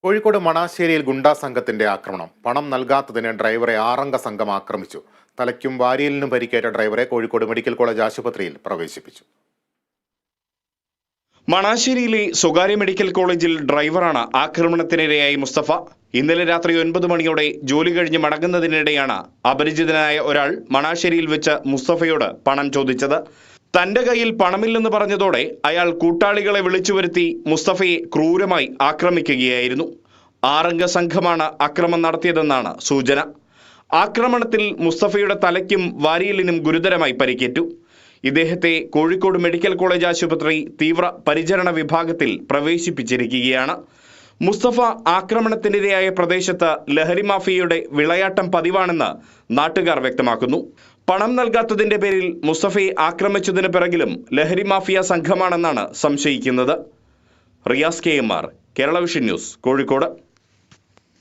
കോഴിക്കോട് മണാശ്ശേരിയിൽ ഗുണ്ടാ സംഘത്തിന്റെ ആക്രമണം. പണം നൽകാത്തതിന് ഡ്രൈവറെ 6 അംഗ സംഘം ആക്രമിച്ചു. തലയ്ക്കും വാരിയലിനും പരിക്കേറ്റ ഡ്രൈവറെ കോഴിക്കോട് മെഡിക്കൽ കോളേജ് ആശുപത്രിയിൽ പ്രവേശിപ്പിച്ചു. മണാശ്ശേരിയിലെ സ്വകാര്യ മെഡിക്കൽ കോളേജിൽ ഡ്രൈവറാണ് ആക്രമണത്തിനിരയായി മുസ്തഫ. ഇന്നലെ രാത്രി 9 മണിയോടെ ജോലി കഴിഞ്ഞ് മടങ്ങുന്നതിനിടെയാണ് അപരിചിതനായ ഒരാൾ മണാശ്ശേരിയിൽ വെച്ച് മുസ്തഫയോട് പണം ചോദിച്ചത്. തന്റെ കയ്യിൽ പണമില്ലെന്ന് പറഞ്ഞതോടെ അയാൾ കൂട്ടാളികളെ വിളിച്ചു വരുത്തി മുസ്തഫയെ ക്രൂരമായി ആക്രമിക്കുകയായിരുന്നു. 6 അംഗ സംഘമാണ് ആക്രമണം നടത്തിയതെന്നാണ് സൂചന. ആക്രമണത്തിൽ മുസ്തഫയുടെ തലയ്ക്കും വാരിയലിനും ഗുരുതരമായി പരിക്കേറ്റു. ഇദ്ദേഹത്തെ കോഴിക്കോട് മെഡിക്കൽ കോളേജ് ആശുപത്രി തീവ്ര പരിചരണ വിഭാഗത്തിൽ പ്രവേശിപ്പിച്ചിരിക്കുകയാണ്. മുസ്തഫ ആക്രമണത്തിനിരയായ പ്രദേശത്ത് ലഹരി മാഫിയയുടെ വിളയാട്ടം പതിവാണെന്ന് നാട്ടുകാർ വ്യക്തമാക്കുന്നു. പണം നൽകാത്തതിന്റെ പേരിൽ മുസ്തഫയെ ആക്രമിച്ചതിന് പിറകിലും ലഹരി മാഫിയ സംഘമാണെന്നാണ് സംശയിക്കുന്നത്. Riyas KMR, Kerala vision news, Kozhikode.